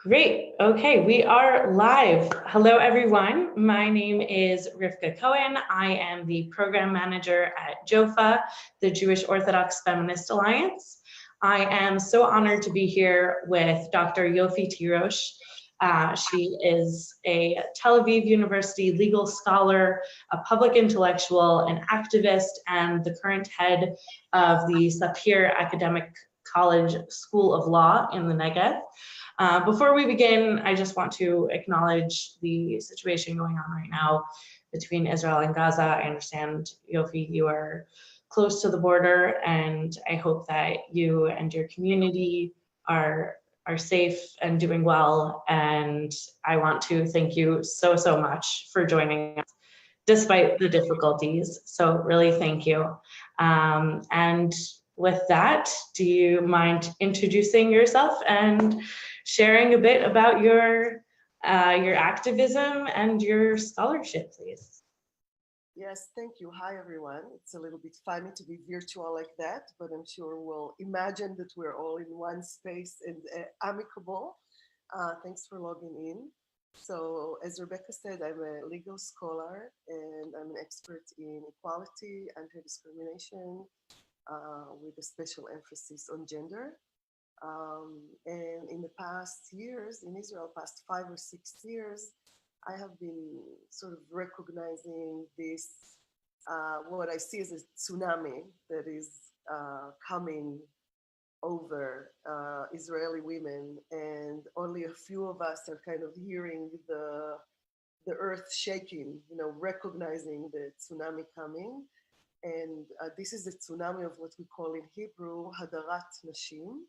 Great. Okay, we are live. Hello, everyone. My name is Rivka Cohen. I am the program manager at JOFA, the Jewish Orthodox Feminist Alliance. I am so honored to be here with Dr. Yofi Tirosh. She is a Tel Aviv University legal scholar, a public intellectual, an activist, and the current head of the Sapir Academic College School of Law in the Negev. Before we begin, I just want to acknowledge the situation going on right now between Israel and Gaza. I understand, Yofi, you are close to the border, and I hope that you and your community are safe and doing well. And I want to thank you so much for joining us despite the difficulties. So really thank you. And with that, do you mind introducing yourself and sharing a bit about your activism and your scholarship, please? Yes, thank you. Hi, everyone. It's a little bit funny to be virtual like that, but I'm sure we'll imagine that we're all in one space and amicable. Thanks for logging in. So, as Rebecca said, I'm a legal scholar and I'm an expert in equality, anti-discrimination, with a special emphasis on gender. And in the past years, in Israel, past 5 or 6 years, I have been sort of recognizing this, what I see as a tsunami that is coming over Israeli women, and only a few of us are kind of hearing the earth shaking, recognizing the tsunami coming. And this is the tsunami of what we call in Hebrew Hadarat Nashim,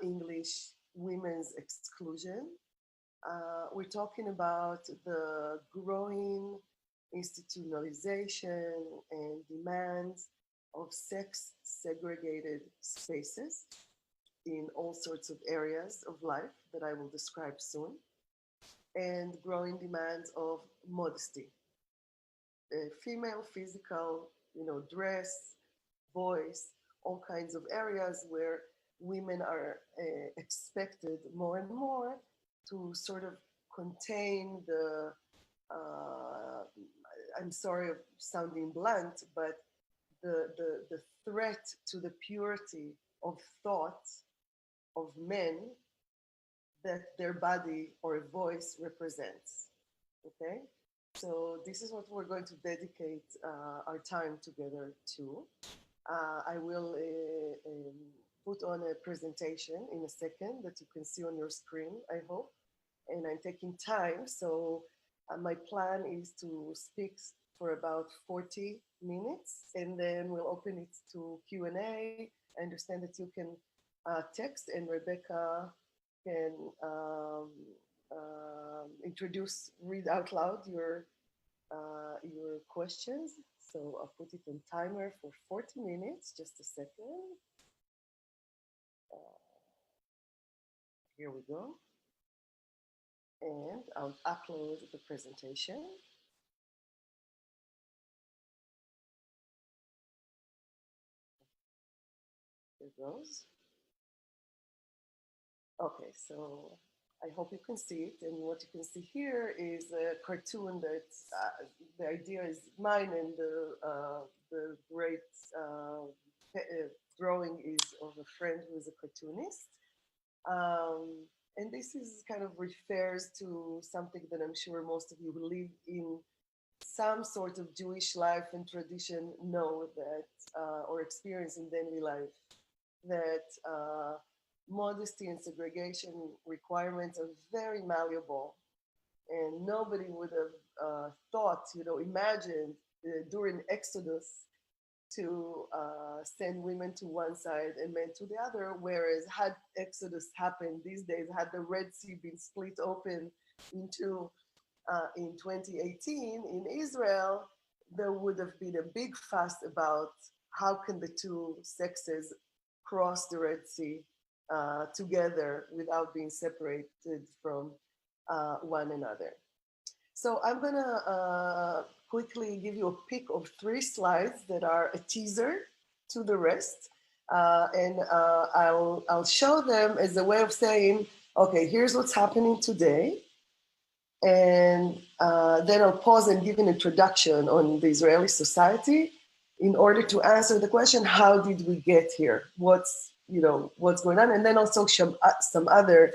English women's exclusion. We're talking about the growing institutionalization and demands of sex segregated spaces in all sorts of areas of life that I will describe soon, and growing demands of modesty, female physical, dress, voice, all kinds of areas where women are expected more and more to sort of contain the, I'm sorry of sounding blunt, but the threat to the purity of thought of men that their body or voice represents. Okay? So this is what we're going to dedicate our time together to. I will put on a presentation in a second that you can see on your screen, I hope. And I'm taking time, so my plan is to speak for about 40 minutes, and then we'll open it to Q&A. I understand that you can text, and Rebecca can read out loud your questions. So I'll put it on timer for 40 minutes, just a second. Here we go. And I'll upload the presentation. There it goes. Okay, so I hope you can see it. And what you can see here is a cartoon that the idea is mine, and the great drawing is of a friend who is a cartoonist. And this is kind of refers to something that I'm sure most of you who live in some sort of Jewish life and tradition know that, or experience in daily life, that modesty and segregation requirements are very malleable. And nobody would have thought, imagined during Exodus to send women to one side and men to the other, whereas had Exodus happened these days, had the Red Sea been split open into in 2018 in Israel, there would have been a big fuss about how can the two sexes cross the Red Sea together without being separated from one another. So I'm gonna quickly give you a pick of 3 slides that are a teaser to the rest. And I'll show them as a way of saying, Okay, here's what's happening today. And then I'll pause and give an introduction on the Israeli society in order to answer the question, how did we get here? What's going on? And then also some other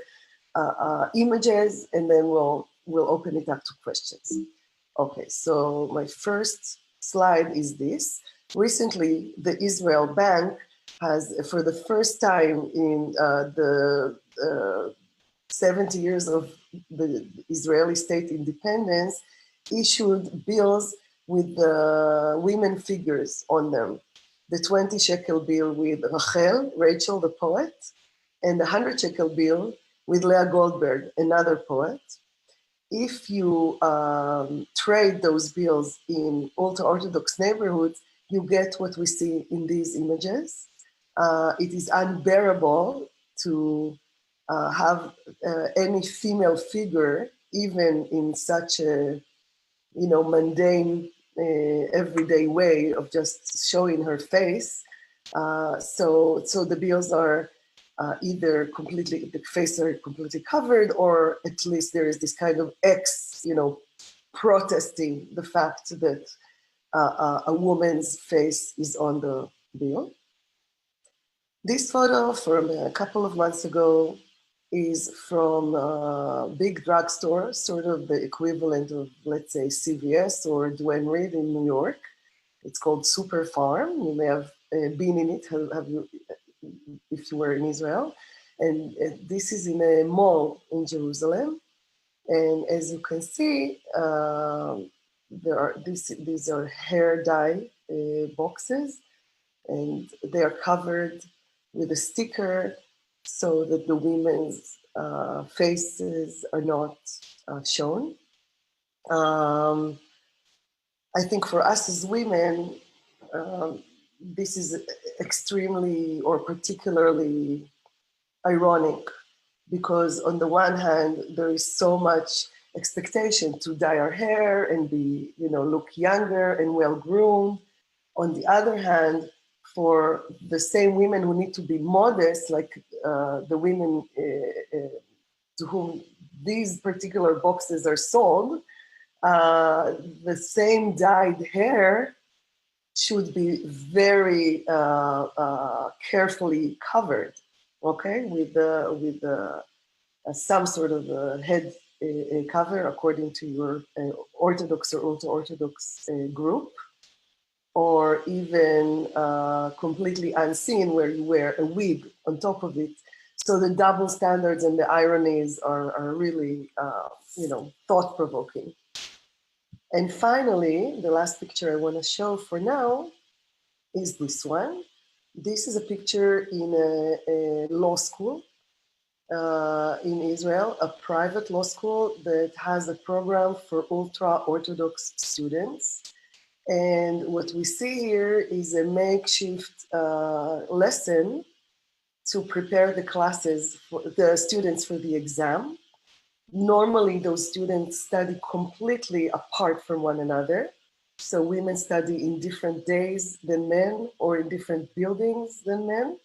images, and then we'll open it up to questions. Okay, so my first slide is this. Recently, the Israel Bank has, for the first time in the 70 years of the Israeli state independence, issued bills with the women figures on them. The 20 shekel bill with Rachel the poet, and the 100 shekel bill with Leah Goldberg, another poet. If you trade those bills in ultra-Orthodox neighborhoods, you get what we see in these images. It is unbearable to have any female figure, even in such a mundane, everyday way of just showing her face. So the bills are either completely, the face are completely covered, or at least there is this kind of protesting the fact that a woman's face is on the bill. This photo from a couple of months ago is from a big drugstore, sort of the equivalent of, let's say, CVS or Duane Reade in New York. It's called Super Farm. You may have been in it, have you, if you were in Israel. And this is in a mall in Jerusalem. And as you can see, these are hair dye boxes, and they are covered with a sticker so that the women's faces are not shown. I think for us as women, this is extremely or particularly ironic, because on the one hand, there is so much expectation to dye our hair and be, look younger and well-groomed. On the other hand, for the same women who need to be modest, like the women to whom these particular boxes are sold, the same dyed hair should be very carefully covered, okay, with some sort of a head cover according to your Orthodox or ultra-Orthodox group, or even completely unseen where you wear a wig on top of it. So the double standards and the ironies are really, thought-provoking. And finally, the last picture I want to show for now is this one. This is a picture in a law school in Israel, a private law school that has a program for ultra-Orthodox students. And what we see here is a makeshift lesson to prepare the classes, for the students for the exam. Normally, those students study completely apart from one another. So women study in different days than men, or in different buildings than men.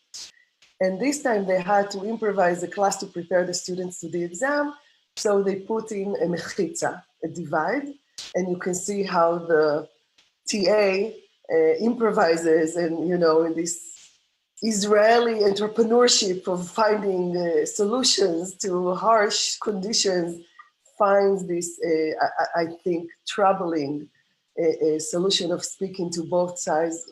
And this time they had to improvise the class to prepare the students to the exam. So they put in a mechitza, a divide, and you can see how the TA improvises, and in this Israeli entrepreneurship of finding solutions to harsh conditions, finds this, I think, troubling solution of speaking to both sides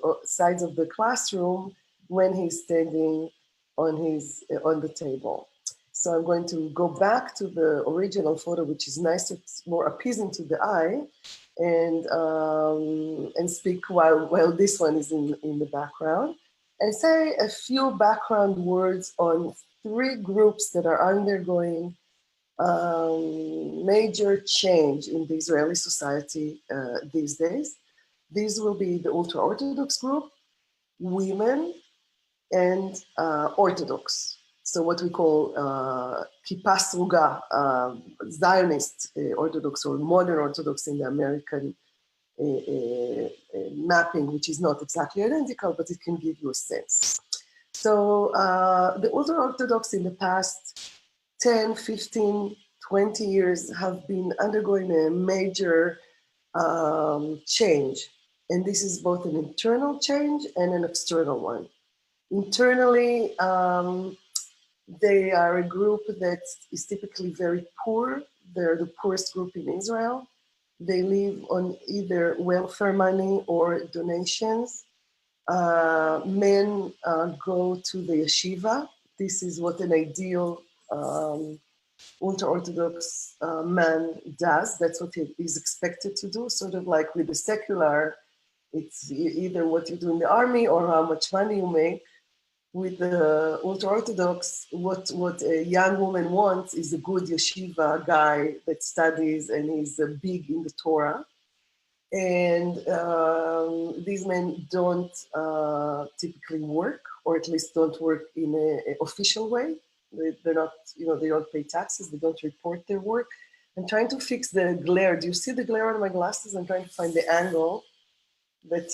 of the classroom when he's standing on the table. So I'm going to go back to the original photo, which is nicer, more appeasing to the eye, and speak while this one is in the background, and say a few background words on three groups that are undergoing major change in the Israeli society these days. These will be the ultra-Orthodox group, women, and Orthodox. So what we call Kippa Sruga, Zionist Orthodox or modern Orthodox in the American mapping, which is not exactly identical, but it can give you a sense. So the ultra-Orthodox in the past 10, 15, 20 years have been undergoing a major change. And this is both an internal change and an external one. Internally, they are a group that is typically very poor. They're the poorest group in Israel. They live on either welfare money or donations. Men go to the yeshiva. This is what an ideal ultra-Orthodox man does. That's what he is expected to do, sort of like with the secular, it's either what you do in the army or how much money you make. With the ultra-Orthodox, what a young woman wants is a good yeshiva guy that studies and is big in the Torah. And these men don't typically work, or at least don't work in an official way. They're not, they don't pay taxes, they don't report their work. I'm trying to fix the glare. Do you see the glare on my glasses? I'm trying to find the angle that,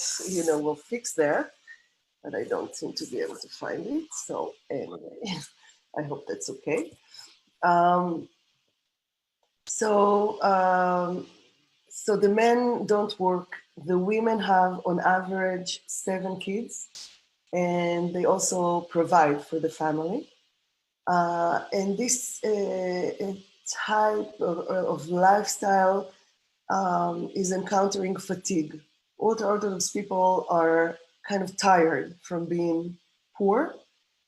will fix that, but I don't seem to be able to find it. So anyway, I hope that's okay. So the men don't work. The women have on average 7 kids, and they also provide for the family. And this type of lifestyle is encountering fatigue. Ultra-Orthodox people are kind of tired from being poor.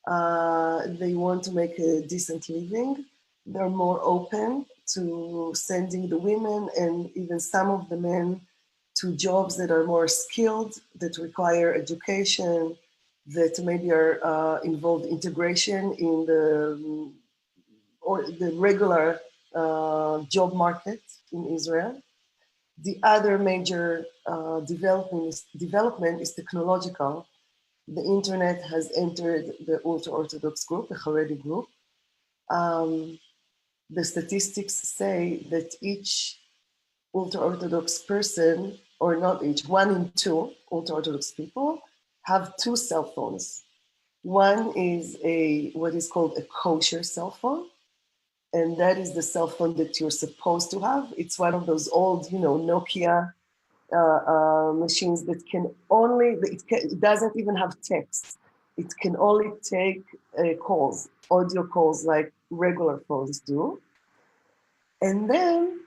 They want to make a decent living. They're more open to sending the women and even some of the men to jobs that are more skilled, that require education, that maybe are involved integration in the regular job market in Israel. The other major development is technological. The internet has entered the ultra-Orthodox group, the Haredi group. The statistics say that each ultra-Orthodox person, or not each, 1 in 2 ultra-Orthodox people have 2 cell phones. One is what is called a kosher cell phone, and that is the cell phone that you're supposed to have. It's one of those old, Nokia machines that can only, it doesn't even have text. It can only take calls, audio calls like regular phones do. And then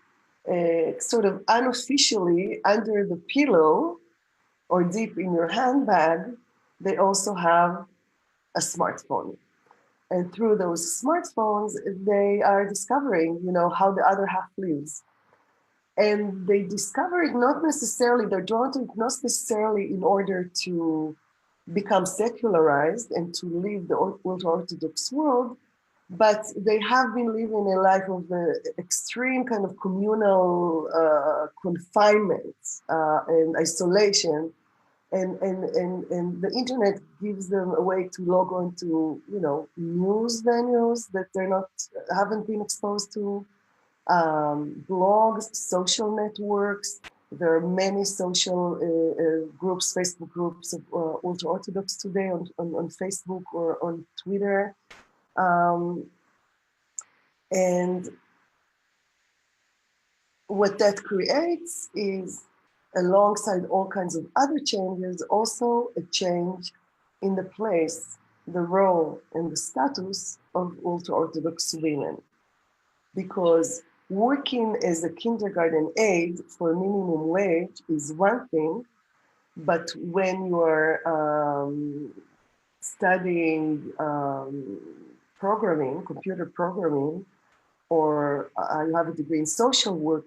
sort of unofficially under the pillow or deep in your handbag, they also have a smartphone. And through those smartphones, they are discovering, how the other half lives. And they discover it not necessarily, they're drawn to it not necessarily in order to become secularized and to leave the ultra-Orthodox world, but they have been living a life of extreme kind of communal confinement and isolation. And the internet gives them a way to log on to, news venues that haven't been exposed to, blogs, social networks. There are many social groups, Facebook groups of ultra-Orthodox today on Facebook or on Twitter. And what that creates is, alongside all kinds of other changes, also a change in the place, the role, and the status of ultra-Orthodox women. Because working as a kindergarten aide for minimum wage is one thing, but when you are studying programming, computer programming, or you have a degree in social work,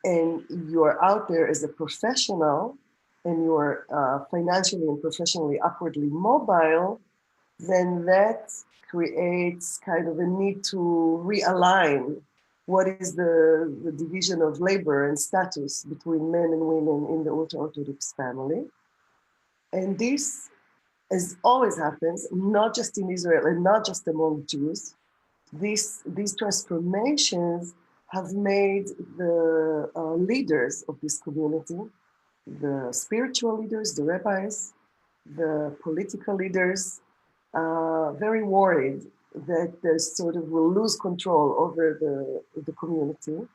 and you're out there as a professional, and you're financially and professionally upwardly mobile, then that creates kind of a need to realign what is the division of labor and status between men and women in the ultra-Orthodox family. And this, as always happens, not just in Israel and not just among Jews, these transformations have made the leaders of this community, the spiritual leaders, the rabbis, the political leaders, very worried that they sort of will lose control over the community.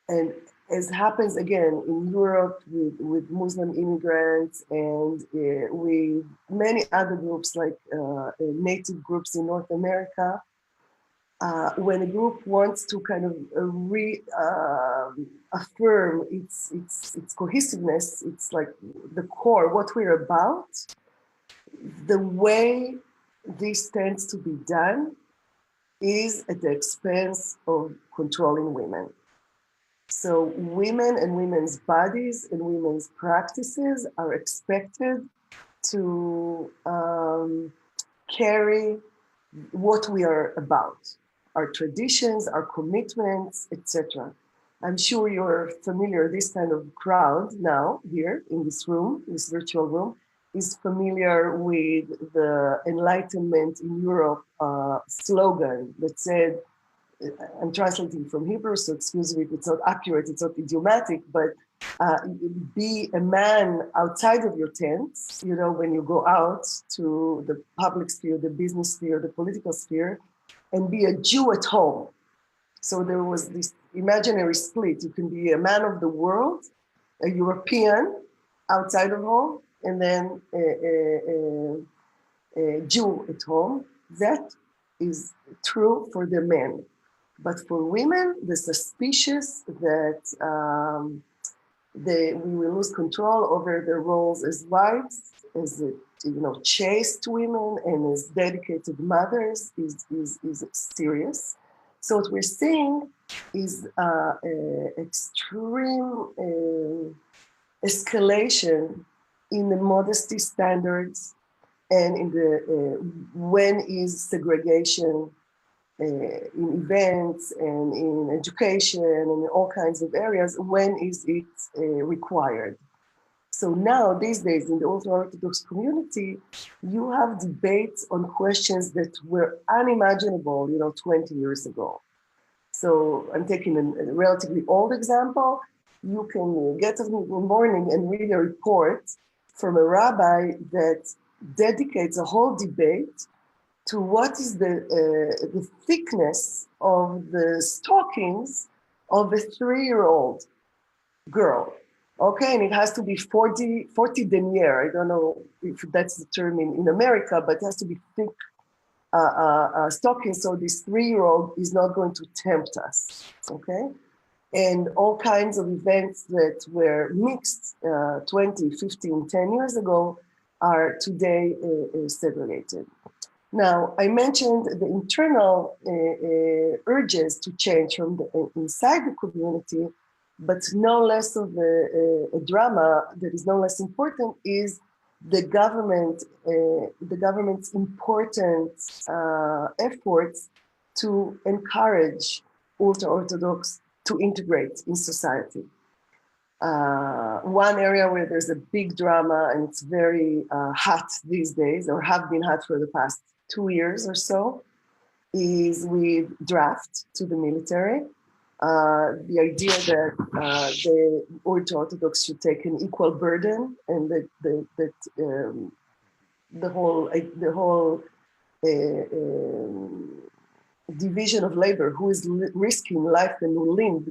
And as happens again in Europe with Muslim immigrants and with many other groups like native groups in North America, when a group wants to kind of affirm its cohesiveness, it's like the core, what we're about, the way this tends to be done is at the expense of controlling women. So women and women's bodies and women's practices are expected to carry what we are about, our traditions, our commitments, etc. I'm sure you're familiar, this kind of crowd now here in this room, this virtual room, is familiar with the Enlightenment in Europe slogan that said, I'm translating from Hebrew, so excuse me if it's not accurate, it's not idiomatic, but be a man outside of your tents, you know, when you go out to the public sphere, the business sphere, the political sphere, and be a Jew at home. So there was this imaginary split. You can be a man of the world, a European outside of home, and then a Jew at home. That is true for the men. But for women, the suspicious that we will lose control over their roles as wives, as chaste women, and as dedicated mothers is serious. So what we're seeing is extreme escalation in the modesty standards and in the when is segregation in events and in education and in all kinds of areas, when is it required? So now, these days, in the ultra-Orthodox community, you have debates on questions that were unimaginable, 20 years ago. So I'm taking a relatively old example. You can get up in the morning and read a report from a rabbi that dedicates a whole debate to what is the thickness of the stockings of a 3-year-old girl. Okay, and it has to be 40 denier. I don't know if that's the term in America, but it has to be thick stockings, so this 3-year-old is not going to tempt us, okay? And all kinds of events that were mixed 20, 15, 10 years ago are today segregated. Now, I mentioned the internal urges to change from inside the community, but no less of a drama that is no less important is the government's important efforts to encourage ultra-Orthodox to integrate in society. One area where there's a big drama and it's very hot these days, or have been hot for the past 2 years or so, is with draft to the military. The idea that the ultra-Orthodox should take an equal burden, and that the whole division of labor, who is risking life and limb,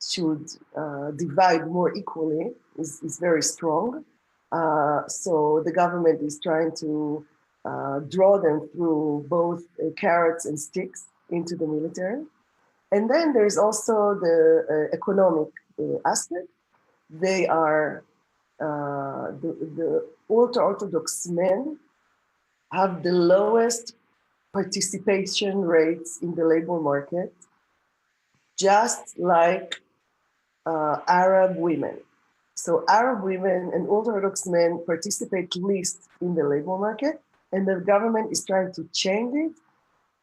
should divide more equally, is very strong. So the government is trying to draw them through both carrots and sticks into the military. And then there's also the economic aspect. They are, the ultra-Orthodox men have the lowest participation rates in the labor market, just like Arab women. So Arab women and ultra-Orthodox men participate least in the labor market, and the government is trying to change it,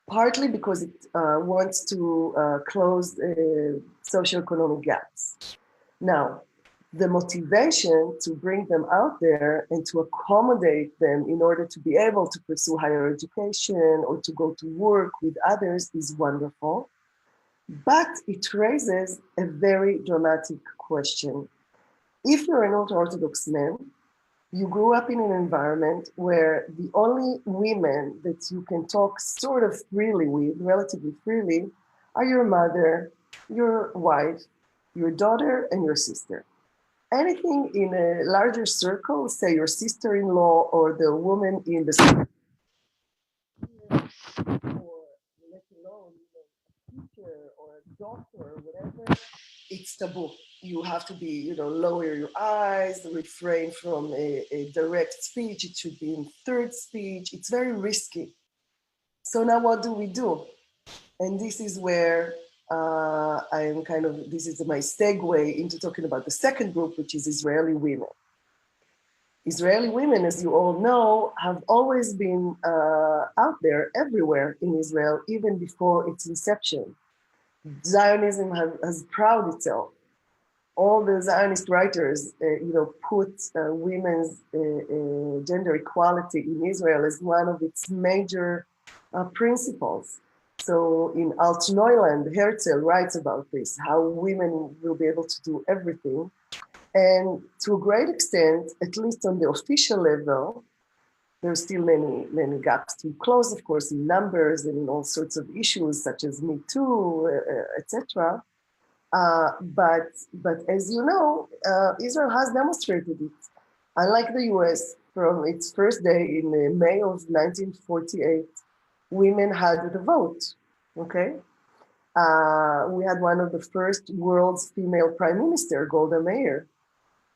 partly because it wants to close socioeconomic gaps. Now, the motivation to bring them out there and to accommodate them in order to be able to pursue higher education or to go to work with others is wonderful. But it raises a very dramatic question. If you're an ultra-Orthodox man You grew up in an environment where the only women that you can talk sort of freely with, relatively freely, are your mother, your wife, your daughter, and your sister. Anything in a larger circle, say your sister-in-law or the woman in the or let alone a teacher or a doctor or whatever, it's taboo. You have to be, lower your eyes, refrain from a direct speech. It should be in third speech. It's very risky. So now what do we do? And this is where this is my segue into talking about the second group, which is Israeli women. Israeli women, as you all know, have always been out there everywhere in Israel, even before its inception. Zionism has proud itself. All the Zionist writers, put women's gender equality in Israel as one of its major principles. So in Alt Neuland, Herzl writes about this, how women will be able to do everything. And to a great extent, at least on the official level, there's still many gaps to close, of course, in numbers and in all sorts of issues such as Me Too, etc. But as you know, Israel has demonstrated it. Unlike the US, from its first day in May of 1948, women had the vote, okay? We had one of the first world's female prime minister, Golda Meir.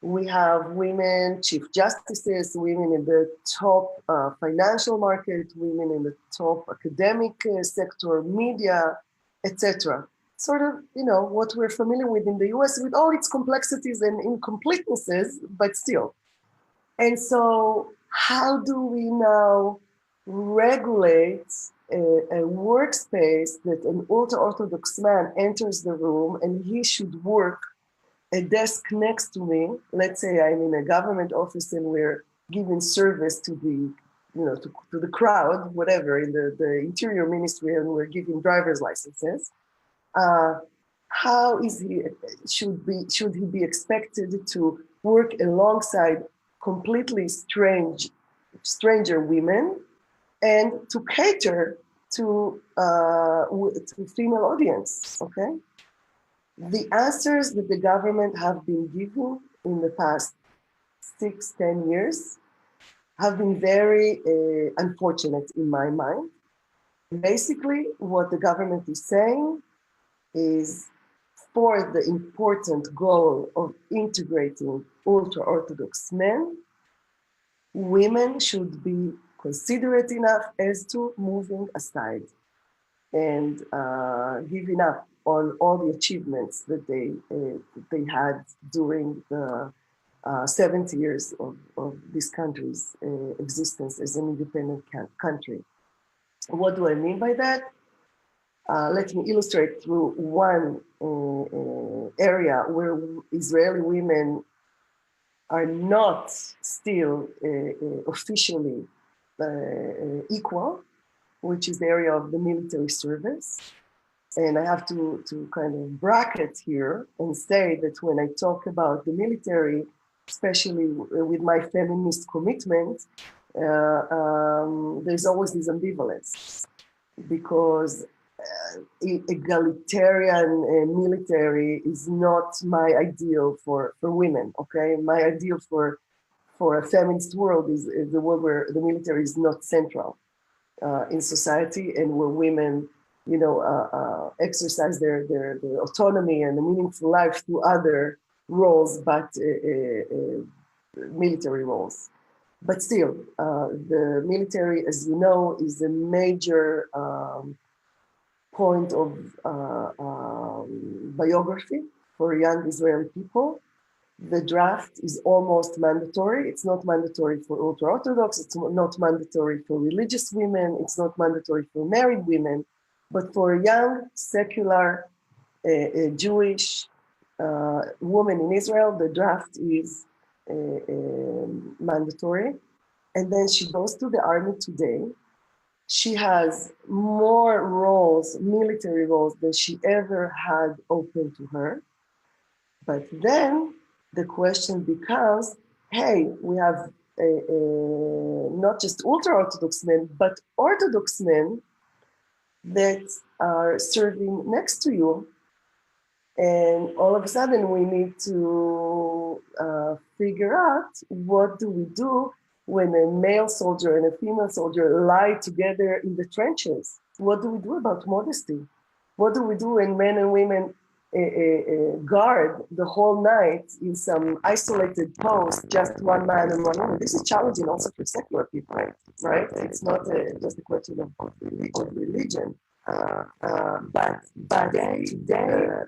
We have women chief justices, women in the top financial market, women in the top academic sector, media, etc. Sort of, what we're familiar with in the US with all its complexities and incompletenesses, but still. And so how do we now regulate a workspace that an ultra-Orthodox man enters the room and he should work a desk next to me? Let's say I'm in a government office and we're giving service to to the crowd, whatever, in the interior ministry, and we're giving driver's licenses. How is should he be expected to work alongside completely stranger women and to cater to female audience? Okay. The answers that the government have been giving in the past 6-10 years have been very unfortunate in my mind. Basically, what the government is saying is, for the important goal of integrating ultra-Orthodox men, women should be considerate enough as to moving aside and giving up on all the achievements that they had during the 70 years of this country's existence as an independent country. What do I mean by that? Let me illustrate through one area where Israeli women are not still officially equal, which is the area of the military service. And I have to kind of bracket here and say that when I talk about the military, especially with my feminist commitment, there's always this ambivalence, because egalitarian military is not my ideal for women, okay? My ideal for a feminist world is the world where the military is not central in society, and where women, exercise their autonomy and a meaningful life through other roles, but military roles. But still, the military, as you know, is a major point of biography for young Israeli people. The draft is almost mandatory. It's not mandatory for ultra-Orthodox. It's not mandatory for religious women. It's not mandatory for married women. But for a young, secular, Jewish woman in Israel, the draft is mandatory. And then she goes to the army today. She has more roles, military roles, than she ever had open to her. But then the question becomes, hey, we have not just ultra-Orthodox men, but Orthodox men that are serving next to you. And all of a sudden we need to figure out, what do we do when a male soldier and a female soldier lie together in the trenches? What do we do about modesty? What do we do when men and women guard the whole night in some isolated post, just one man and one woman? This is challenging also for secular people, right? It's not just a question of religion. But today the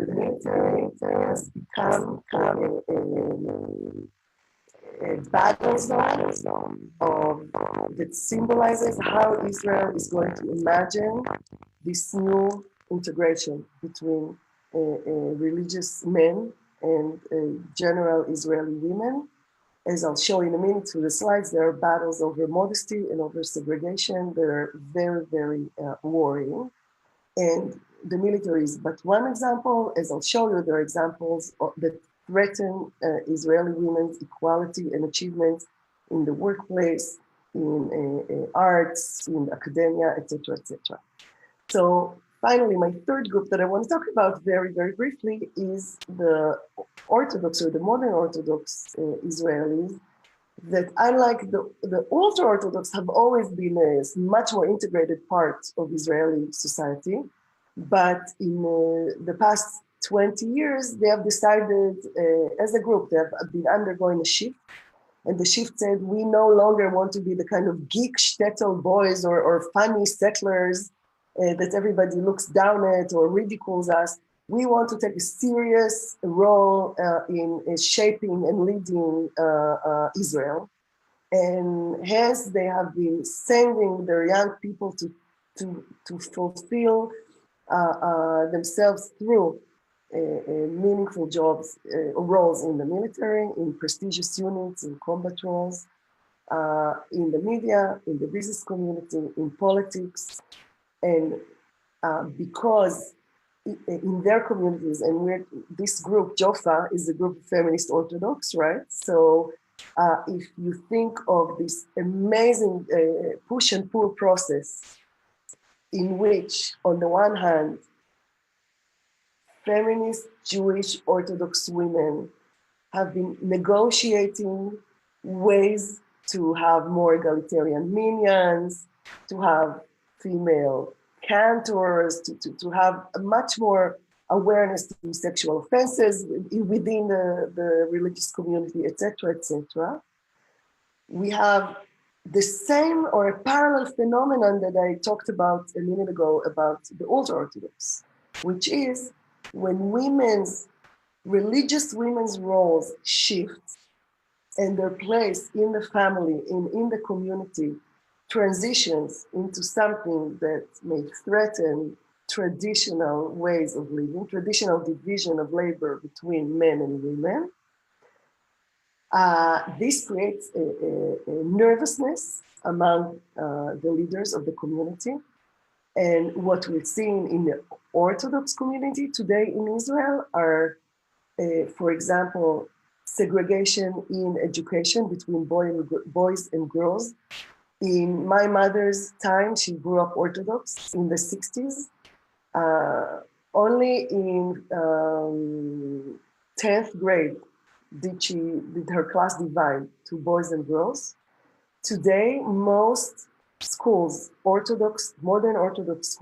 military has become a battle zone that symbolizes how Israel is going to imagine this new integration between religious men and general Israeli women. As I'll show in a minute through the slides, there are battles over modesty and over segregation that are very, very worrying. And the military is but one example. As I'll show you, there are examples that threaten Israeli women's equality and achievements in the workplace, in arts, in academia, etc., etc. So finally, my third group that I want to talk about very, very briefly is the Orthodox or the modern Orthodox Israelis that, unlike the ultra-Orthodox, have always been a much more integrated part of Israeli society. But in the past 20 years, they have decided, as a group, they have been undergoing a shift. And the shift said, we no longer want to be the kind of geek shtetl boys or funny settlers that everybody looks down at or ridicules us. We want to take a serious role in shaping and leading Israel. And hence they have been sending their young people to fulfill themselves through meaningful jobs, roles in the military, in prestigious units, in combat roles, in the media, in the business community, in politics. And because in their communities, and this group, JOFA, is a group of feminist Orthodox, right? So if you think of this amazing push and pull process in which, on the one hand, feminist Jewish Orthodox women have been negotiating ways to have more egalitarian minions, to have female cantors, to have a much more awareness to sexual offenses within the religious community, etc., etc. We have the same or a parallel phenomenon that I talked about a minute ago about the ultra-Orthodox, which is when religious women's roles shift and their place in the family and in the community transitions into something that may threaten traditional ways of living, traditional division of labor between men and women. This creates a nervousness among the leaders of the community. And what we're seeing in the Orthodox community today in Israel are, for example, segregation in education between boys and girls. In my mother's time, she grew up Orthodox in the 60s. Only in 10th grade did her class divide to boys and girls. Today, most schools, modern Orthodox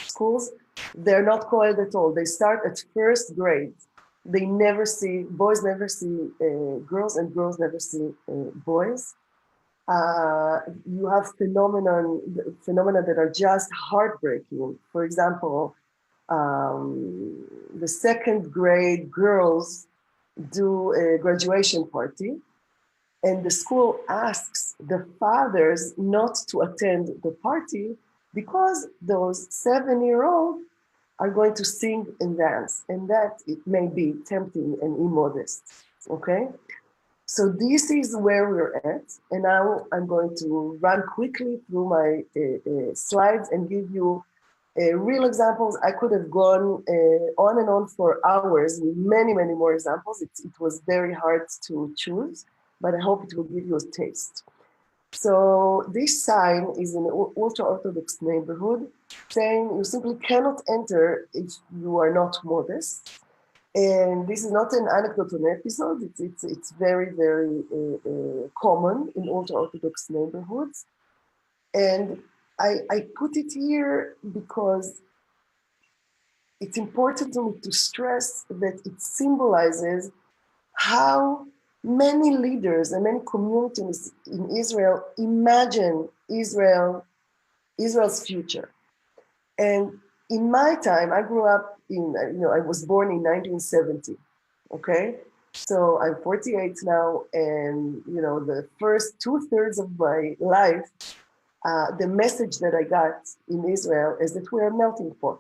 schools, they're not co-ed at all. They start at first grade. Boys never see girls, and girls never see boys. You have phenomena that are just heartbreaking. For example, the second grade girls do a graduation party, and the school asks the fathers not to attend the party because those 7-year-olds are going to sing and dance, and that it may be tempting and immodest, okay? So this is where we're at, and now I'm going to run quickly through my slides and give you real examples. I could have gone on and on for hours with many, many more examples. It was very hard to choose. but I hope it will give you a taste. So this sign is in an ultra-Orthodox neighborhood saying you simply cannot enter if you are not modest. And this is not an anecdote or an episode. It's very, very common in ultra-Orthodox neighborhoods. And I put it here because it's important to me to stress that it symbolizes how many leaders and many communities in Israel imagine Israel's future. And in my time, I grew up I was born in 1970, okay? So I'm 48 now, and, the first 2/3 of my life, the message that I got in Israel is that we are a melting pot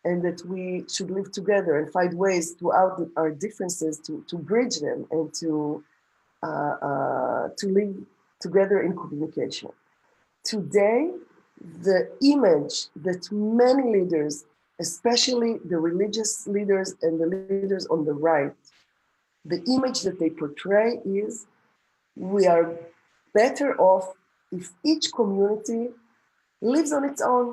and that we should live together and find ways throughout our differences to bridge them and to live together in communication. Today, the image that many leaders, especially the religious leaders and the leaders on the right, the image that they portray is we are better off if each community lives on its own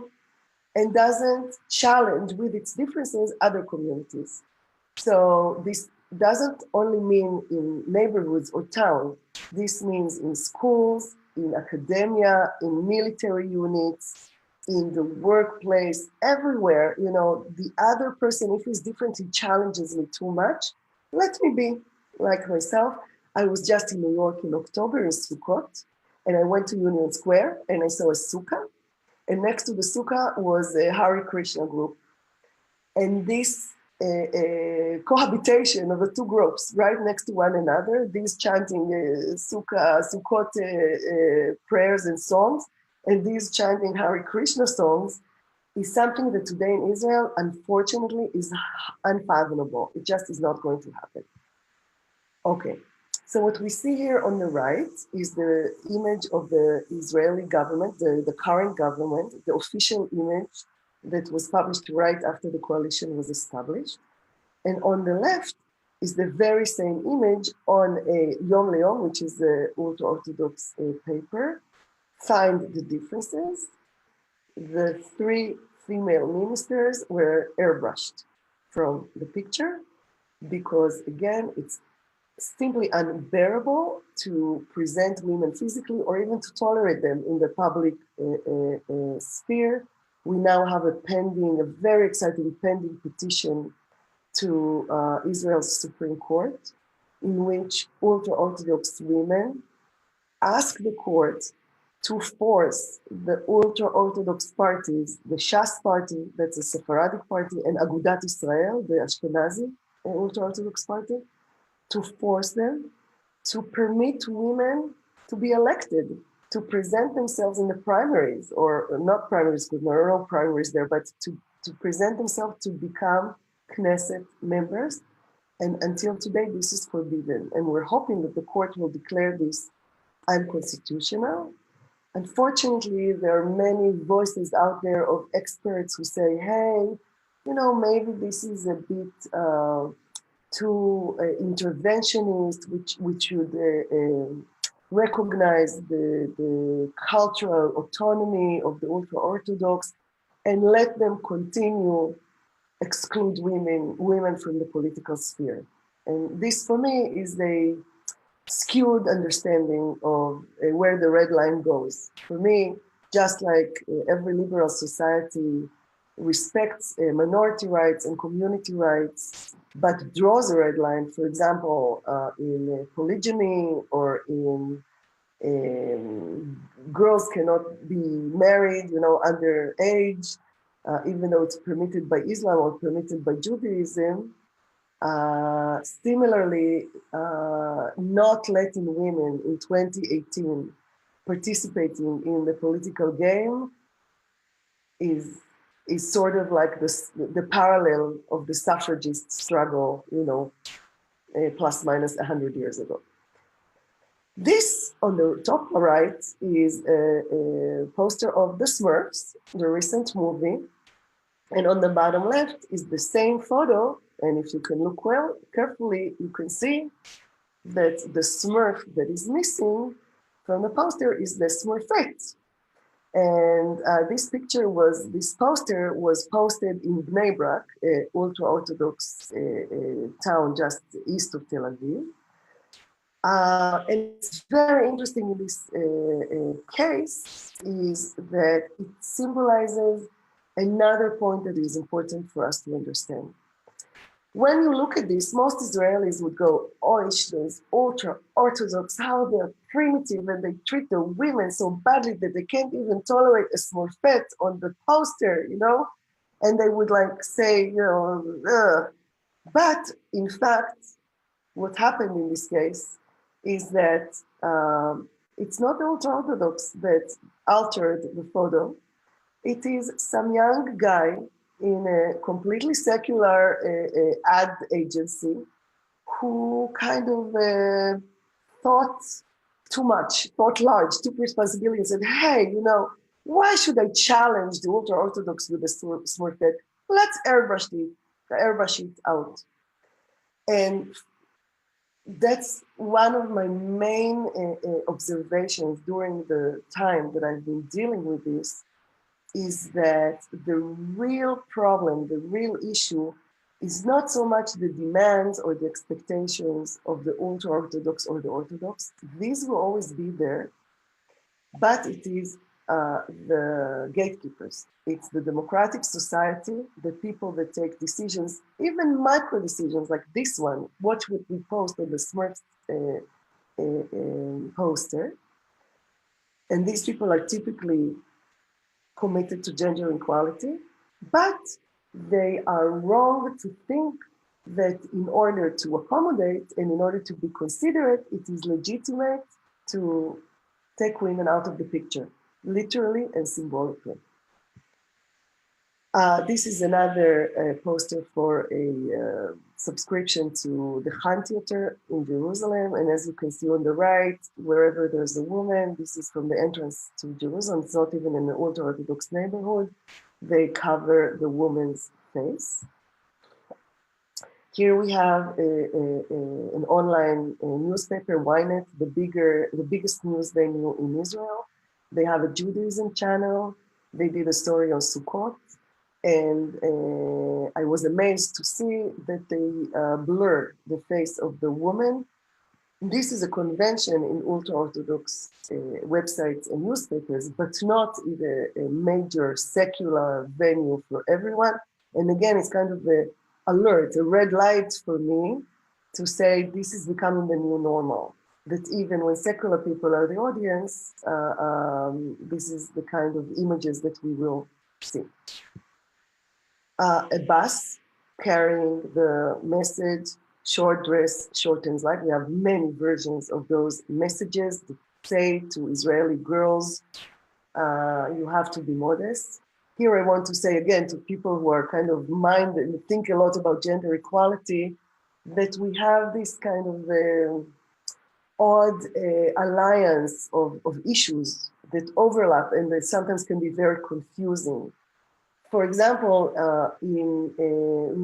and doesn't challenge with its differences other communities. So this doesn't only mean in neighborhoods or towns. This means in schools, in academia, in military units, in the workplace, everywhere. The other person, if he's different, he challenges me too much. Let me be like myself. I was just in New York in October in Sukkot, and I went to Union Square and I saw a sukkah. And next to the sukkah was a Hare Krishna group. And this cohabitation of the two groups right next to one another, these chanting Sukkot prayers and songs, and these chanting Hare Krishna songs, is something that today in Israel, unfortunately, is unfathomable. It just is not going to happen. Okay, so what we see here on the right is the image of the Israeli government, the current government, the official image that was published right after the coalition was established. And on the left is the very same image on a Yom Le'Yom, which is the ultra-Orthodox paper. Find the differences. The three female ministers were airbrushed from the picture because, again, it's simply unbearable to present women physically or even to tolerate them in the public sphere. We now have a very exciting pending petition to Israel's Supreme Court, in which ultra-Orthodox women ask the court to force the ultra-Orthodox parties, the Shas party, that's a Sephardic party, and Agudat Israel, the Ashkenazi ultra-Orthodox party, to force them to permit women to be elected, to present themselves in the primaries, or not primaries, because there are no primaries there, but to present themselves to become Knesset members. And until today, this is forbidden. And we're hoping that the court will declare this unconstitutional. Unfortunately, there are many voices out there of experts who say, hey, maybe this is a bit too interventionist, which should recognize the cultural autonomy of the ultra-Orthodox and let them continue exclude women from the political sphere. And this, for me, is a skewed understanding of where the red line goes. For me, just like every liberal society respects minority rights and community rights, but draws a red line, for example, in polygyny or in girls cannot be married, under age, even though it's permitted by Islam or permitted by Judaism. Similarly, not letting women in 2018 participating in the political game is sort of like the parallel of the suffragist struggle, plus minus 100 years ago. This on the top right is a poster of the Smurfs, the recent movie. And on the bottom left is the same photo. And if you can look well, carefully, you can see that the Smurf that is missing from the poster is the Smurfette. And this poster was posted in Bnei Brak, ultra-Orthodox town just east of Tel Aviv. And it's very interesting in this case is that it symbolizes another point that is important for us to understand. When you look at this, most Israelis would go, oh, those ultra-Orthodox, how they're primitive and they treat the women so badly that they can't even tolerate a small fat on the poster, you know? And they would like say, you know, ugh. But in fact, what happened in this case is that it's not the ultra-Orthodox that altered the photo. It is some young guy in a completely secular ad agency who kind of thought too much, thought large, took responsibility and said, hey, you know, why should I challenge the ultra-Orthodox with a smart head? Let's airbrush it out. And that's one of my main observations during the time that I've been dealing with this, is that the real problem, the real issue is not so much the demands or the expectations of the ultra-Orthodox or the Orthodox. These will always be there, but it is the gatekeepers. It's the democratic society, the people that take decisions, even micro decisions like this one, what would we post on the Smurf poster. And these people are typically committed to gender equality, but they are wrong to think that in order to accommodate and in order to be considerate, it is legitimate to take women out of the picture, literally and symbolically. This is another poster for a subscription to the Han Theater in Jerusalem. And as you can see on the right, wherever there's a woman, this is from the entrance to Jerusalem. It's not even in an ultra-Orthodox neighborhood. They cover the woman's face. Here we have an online newspaper, Ynet, the biggest news venue in Israel. They have a Judaism channel. They did a story on Sukkot. And I was amazed to see that they blur the face of the woman. This is a convention in ultra-Orthodox websites and newspapers, but not in a major secular venue for everyone. And again, it's kind of an alert, a red light for me to say this is becoming the new normal. That even when secular people are the audience, this is the kind of images that we will see. A bus carrying the message, short dress shortens life. We have many versions of those messages that say to Israeli girls, you have to be modest. Here I want to say again to people who are kind of mind and think a lot about gender equality, that we have this kind of odd alliance of issues that overlap and that sometimes can be very confusing. For example, in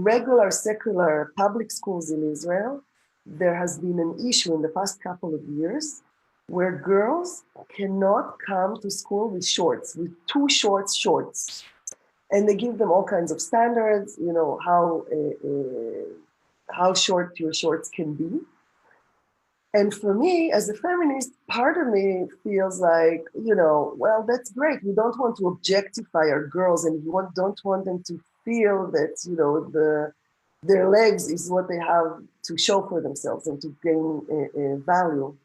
regular secular public schools in Israel, there has been an issue in the past couple of years where girls cannot come to school with shorts, with too short shorts. And they give them all kinds of standards, you know, how short your shorts can be. And for me, as a feminist, part of me feels like, you know, well, that's great. We don't want to objectify our girls, and we don't want them to feel that, you know, their legs is what they have to show for themselves and to gain a value.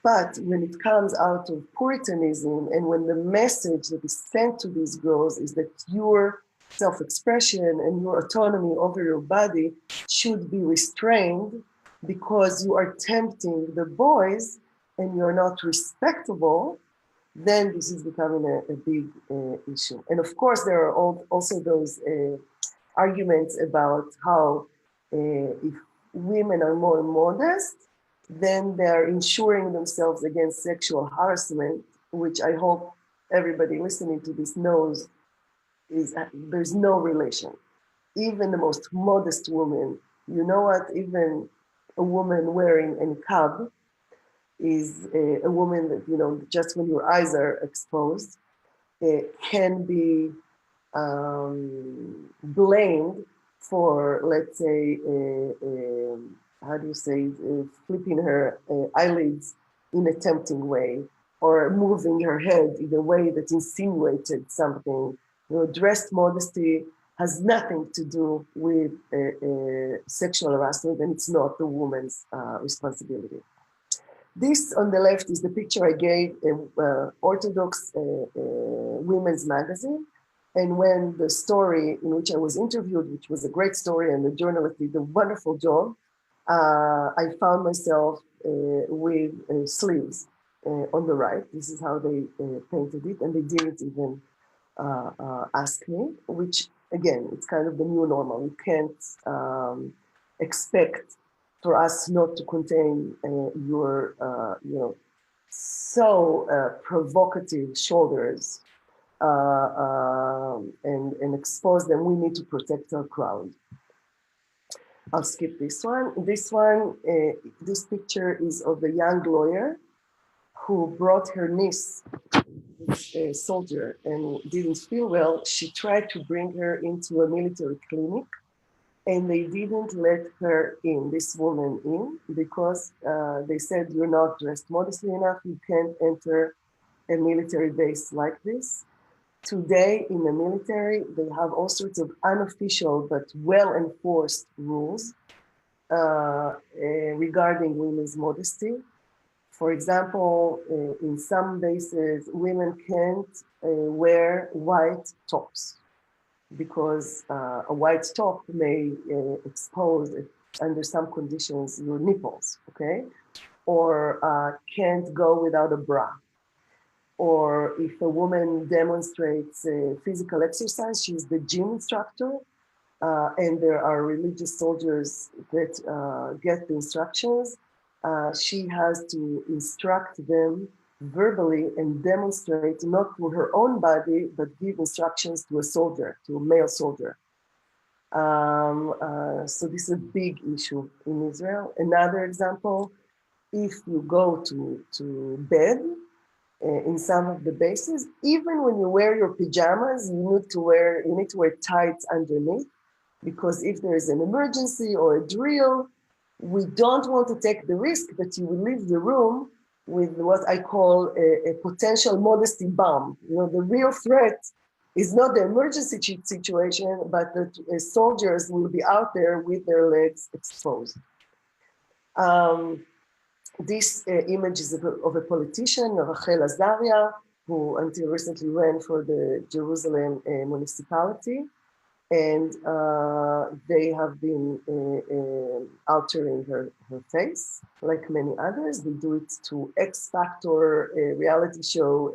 But when it comes out of Puritanism, and when the message that is sent to these girls is that your self-expression and your autonomy over your body should be restrained, because you are tempting the boys and you're not respectable, then this is becoming a big issue. And of course, there are also those arguments about how if women are more modest, then they're insuring themselves against sexual harassment, which I hope everybody listening to this knows there's no relation. Even the most modest woman, you know what, even a woman wearing a niqab is a woman that, you know, just when your eyes are exposed, can be blamed for, let's say, how do you say, flipping her eyelids in a tempting way, or moving her head in a way that insinuated something. You know, dressed modesty has nothing to do with sexual harassment, and it's not the woman's responsibility. This on the left is the picture I gave Orthodox Women's Magazine. And when the story in which I was interviewed, which was a great story, and the journalist did a wonderful job, I found myself with sleeves on the right. This is how they painted it, and they didn't even ask me, which again, it's kind of the new normal. You can't expect for us not to contain your, you know, so provocative shoulders and expose them. We need to protect our crowd. I'll skip this one. This picture is of the young lawyer who brought her niece, a soldier, and didn't feel well. She tried to bring her into a military clinic, and they didn't let her in, this woman in, because they said, you're not dressed modestly enough, you can't enter a military base like this. Today in the military, they have all sorts of unofficial but well-enforced rules regarding women's modesty. For example, in some bases, women can't wear white tops because a white top may expose, under some conditions, your nipples, okay? Or can't go without a bra. Or if a woman demonstrates physical exercise, she's the gym instructor, and there are religious soldiers that get the instructions. She has to instruct them verbally and demonstrate, not through her own body, but give instructions to a soldier, to a male soldier. So this is a big issue in Israel. Another example, if you go to bed in some of the bases, even when you wear your pajamas, you need to wear tights underneath, because if there is an emergency or a drill, we don't want to take the risk that you will leave the room with what I call a potential modesty bomb. You know, the real threat is not the emergency situation, but that soldiers will be out there with their legs exposed. This image is of a politician, Rachel Azaria, who until recently ran for the Jerusalem municipality. And they have been altering her face, like many others. They do it to X Factor, reality show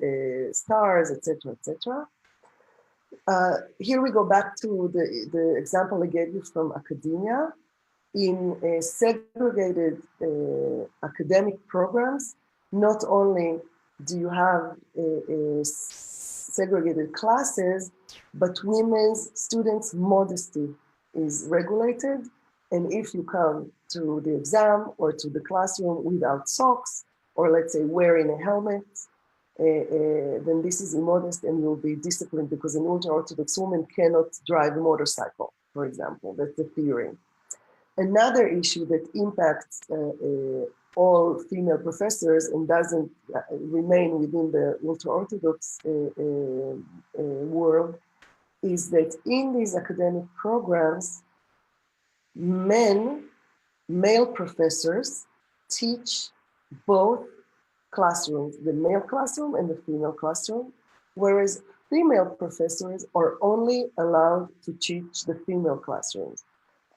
stars, etc., etc. Here we go back to the example I gave you from academia. In segregated academic programs, not only do you have segregated classes, but women's students' modesty is regulated. And if you come to the exam or to the classroom without socks, or let's say wearing a helmet, then this is immodest and you'll be disciplined, because an ultra-Orthodox woman cannot drive a motorcycle, for example. That's the theory. Another issue that impacts all female professors and doesn't remain within the ultra-Orthodox world is that in these academic programs, male professors teach both classrooms, the male classroom and the female classroom, whereas female professors are only allowed to teach the female classrooms.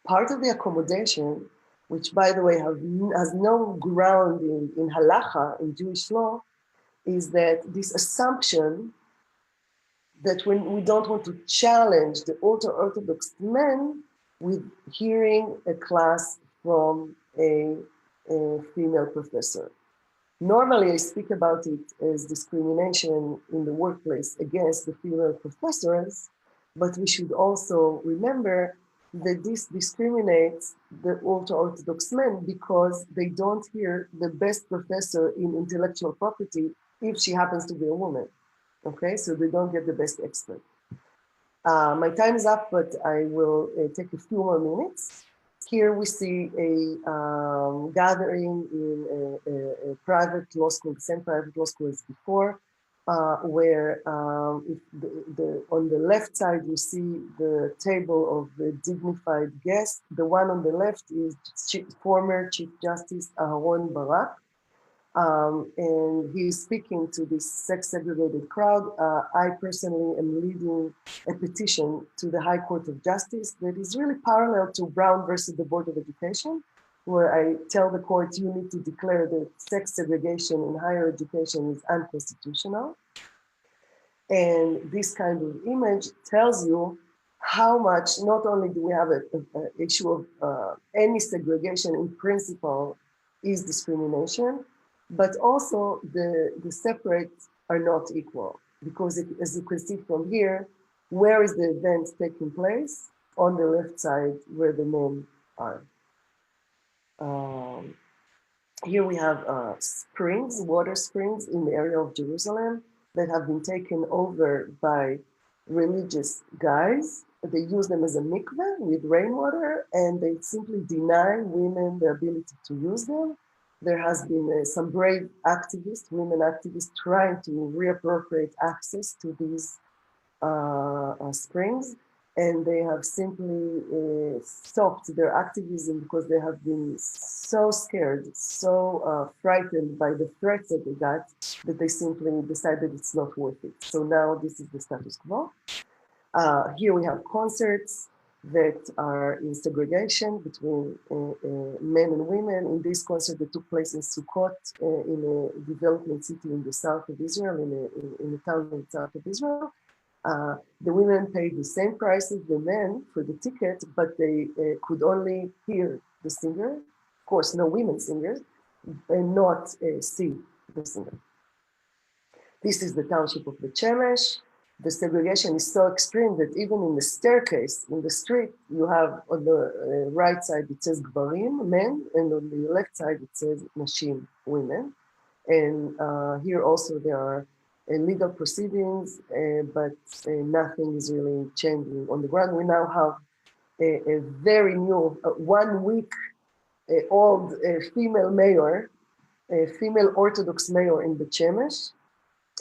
Part of the accommodation, which by the way has no ground in halacha, in Jewish law, is that this assumption that when we don't want to challenge the ultra-Orthodox men with hearing a class from a female professor. Normally, I speak about it as discrimination in the workplace against the female professors, but we should also remember that this discriminates the ultra-Orthodox men because they don't hear the best professor in intellectual property if she happens to be a woman. Okay, so they don't get the best expert. My time is up, but I will take a few more minutes. Here we see a gathering in a private law school, the same private law school as before, where on the left side you see the table of the dignified guests. The one on the left is former Chief Justice Aharon Barak. And he's speaking to this sex-segregated crowd. I personally am leading a petition to the High Court of Justice that is really parallel to Brown versus the Board of Education, where I tell the court you need to declare that sex segregation in higher education is unconstitutional. And this kind of image tells you how much, not only do we have an issue of any segregation in principle is discrimination, but also the separate are not equal. Because as you can see from here, where is the event taking place? On the left side where the men are. Here we have springs, water springs in the area of Jerusalem that have been taken over by religious guys. They use them as a mikveh with rainwater, and they simply deny women the ability to use them. There has been some brave activists, women activists, trying to reappropriate access to these springs, and they have simply stopped their activism because they have been so scared, so frightened by the threats that they got, that they simply decided it's not worth it. So now this is the status quo. Here we have concerts that are in segregation between men and women. In this concert that took place in Sukkot, in a development city in the south of Israel, in a town in the south of Israel, the women paid the same price as the men for the ticket, but they could only hear the singer. Of course, no women singers, and not see the singer. This is the township of Bet Shemesh. The segregation is so extreme that even in the staircase, in the street, you have on the right side, it says Gbarim, men, and on the left side, it says Nashim, women. And here also there are legal proceedings, but nothing is really changing on the ground. We now have a very new, 1 week old female mayor, a female Orthodox mayor in Bet Shemesh.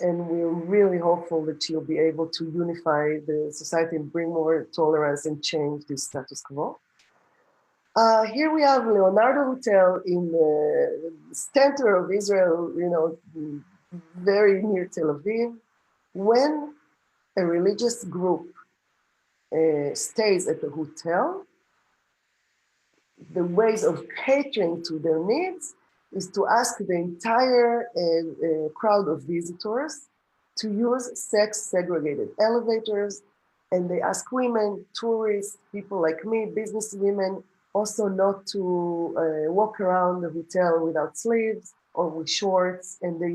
And we're really hopeful that she'll be able to unify the society and bring more tolerance and change this status quo. Here we have Leonardo Hotel in the center of Israel, you know, very near Tel Aviv. When a religious group stays at the hotel, the ways of catering to their needs is to ask the entire crowd of visitors to use sex-segregated elevators, and they ask women, tourists, people like me, business women, also not to walk around the hotel without sleeves or with shorts, and they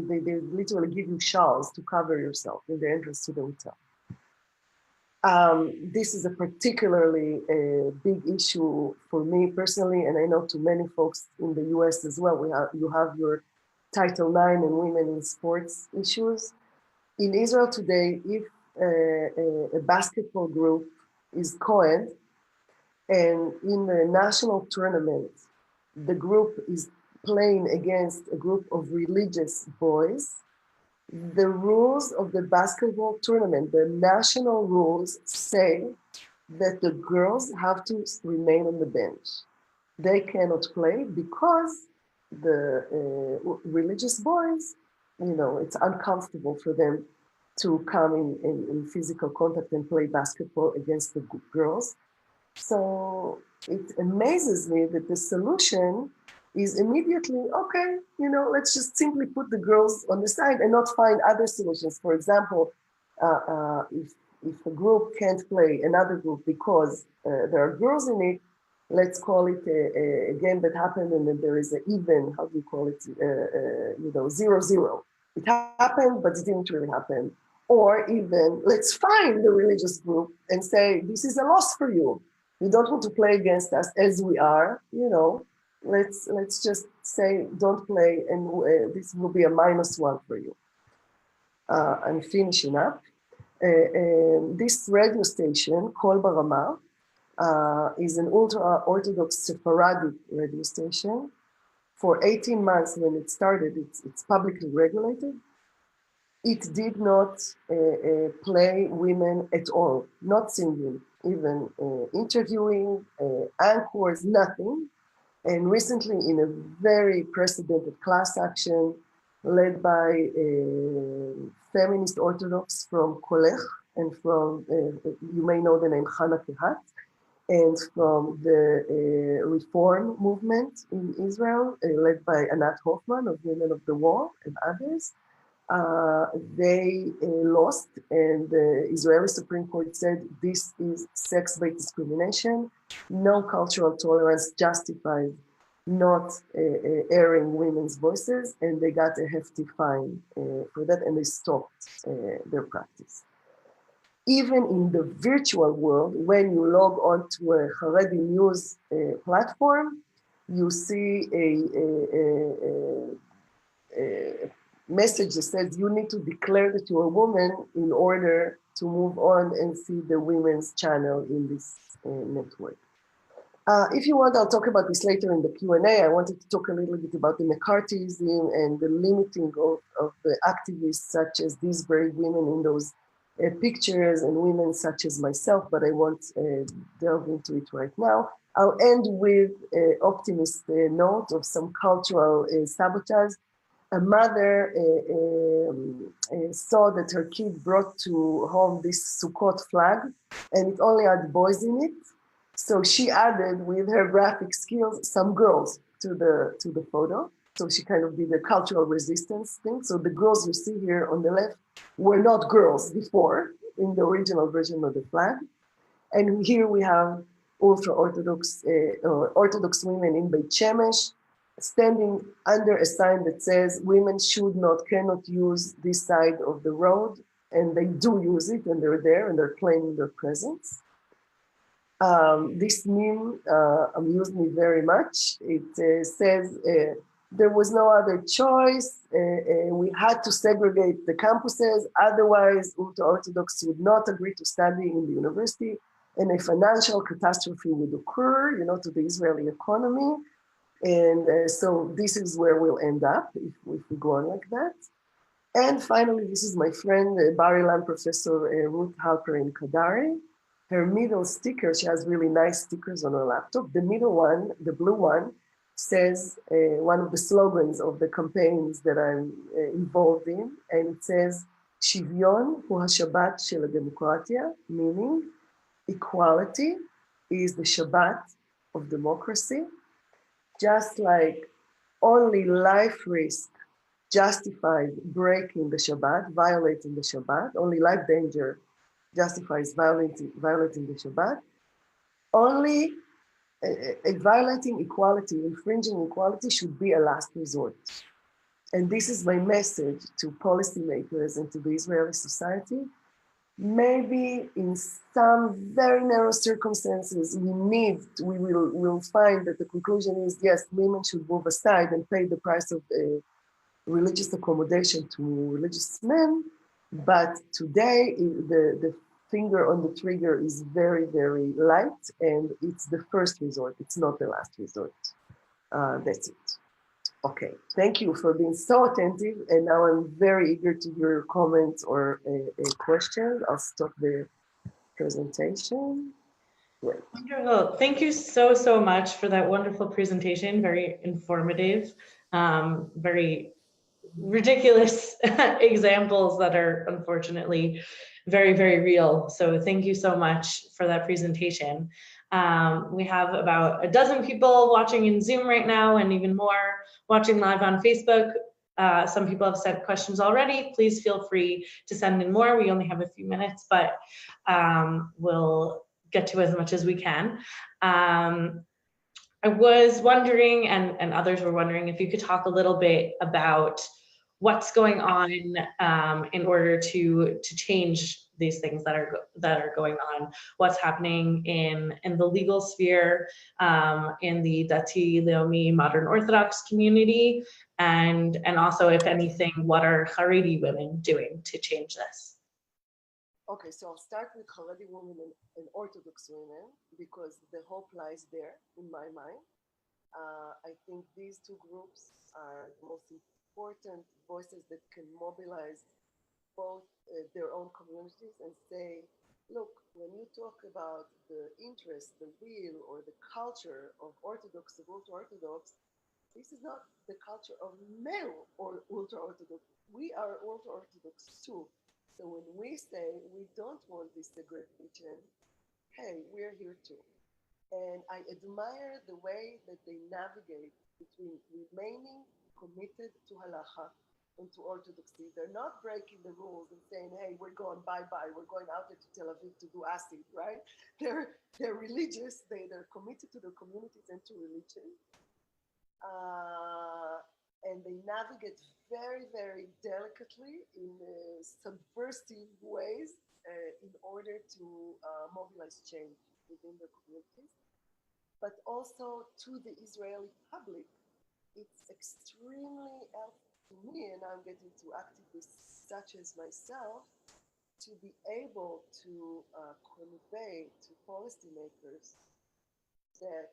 literally give you shawls to cover yourself in the entrance to the hotel. This is a particularly big issue for me personally, and I know to many folks in the US as well. You have your Title IX and women in sports issues. In Israel today, if a basketball group is co-ed, and in the national tournament, the group is playing against a group of religious boys, the rules of the basketball tournament, the national rules say that the girls have to remain on the bench. They cannot play because the religious boys, you know, it's uncomfortable for them to come in physical contact and play basketball against the girls. So it amazes me that the solution is immediately, okay, you know, let's just simply put the girls on the side and not find other solutions. For example, if a group can't play another group because there are girls in it, let's call it a game that happened and then there is an even, how do you call it, 0-0. It happened, but it didn't really happen. Or even let's find the religious group and say, this is a loss for you. You don't want to play against us as we are, you know. Let's just say don't play, and this will be a -1 for you. I'm finishing up. This radio station, Kol Barama, is an ultra-Orthodox Sephardic radio station. For 18 months when it started, it's publicly regulated. It did not play women at all, not singing, even interviewing, anchors, nothing. And recently, in a very precedented class action led by feminist Orthodox from Kolech and from, you may know the name Hannah Kehat, and from the reform movement in Israel, led by Anat Hoffman of Women of the Wall and others. They lost, and the Israeli Supreme Court said this is sex-based discrimination. No cultural tolerance justifies not airing women's voices, and they got a hefty fine for that, and they stopped their practice. Even in the virtual world, when you log on to a Haredi news platform, you see a message that says you need to declare that you're a woman in order to move on and see the women's channel in this network. If you want, I'll talk about this later in the Q&A. I wanted to talk a little bit about the McCarthyism and the limiting of the activists such as these brave women in those pictures and women such as myself, but I won't delve into it right now. I'll end with an optimist note of some cultural sabotage. A mother saw that her kid brought to home this Sukkot flag, and it only had boys in it. So she added, with her graphic skills, some girls to the photo. So she kind of did a cultural resistance thing. So the girls you see here on the left were not girls before in the original version of the flag. And here we have ultra-Orthodox Orthodox women in Beit Shemesh standing under a sign that says women cannot use this side of the road. And they do use it, and they're there, and they're claiming their presence. This meme amused me very much. It says, there was no other choice. We had to segregate the campuses. Otherwise, ultra-Orthodox would not agree to study in the university, and a financial catastrophe would occur, to the Israeli economy. And so this is where we'll end up if we go on like that. And finally, this is my friend, Bar-Ilan professor Ruth Halperin Kadari. Her middle sticker, she has really nice stickers on her laptop. The middle one, the blue one, says one of the slogans of the campaigns that I'm involved in, and it says, Shivyon hu ha-Shabbat shel ha-Demokratia, meaning equality is the Shabbat of democracy. Just like only life risk justifies breaking the Shabbat, violating the Shabbat, only life danger justifies violating the Shabbat, only violating equality, infringing equality should be a last resort. And this is my message to policymakers and to the Israeli society. Maybe in some very narrow circumstances, we'll find that the conclusion is, yes, women should move aside and pay the price of religious accommodation to religious men. But today, the finger on the trigger is very, very light, and it's the first resort. It's not the last resort. That's it. Okay, thank you for being so attentive, and now I'm very eager to hear your comments or questions. I'll stop the presentation. Great. Wonderful. Thank you so much for that wonderful presentation. Very informative, very ridiculous examples that are unfortunately very, very real. So thank you so much for that presentation. We have about a dozen people watching in Zoom right now, and even more watching live on Facebook. Some people have sent questions already. Please feel free to send in more. We only have a few minutes, but we'll get to as much as we can. I was wondering, and others were wondering, if you could talk a little bit about what's going on in order to change these things that are going on, what's happening in the legal sphere, in the Dati Leomi Modern Orthodox community, and also, if anything, what are Haredi women doing to change this? Okay, so I'll start with Haredi women and Orthodox women because the hope lies there in my mind. I think these two groups are the most important voices that can mobilize both their own communities and say, look, when you talk about the interest, the will, or the culture of Orthodox, of ultra Orthodox, this is not the culture of male or ultra Orthodox. We are ultra Orthodox too. So when we say we don't want this segregation, hey, we're here too. And I admire the way that they navigate between remaining committed to halacha and to orthodoxy. They're not breaking the rules and saying, hey, we're going bye-bye, we're going out there to Tel Aviv to do acid, right? They're religious, they're committed to their communities and to religion. And they navigate very, very delicately in subversive ways in order to mobilize change within their communities, but also to the Israeli public. It's extremely helpful to me, and I'm getting to activists such as myself, to be able to convey to policymakers that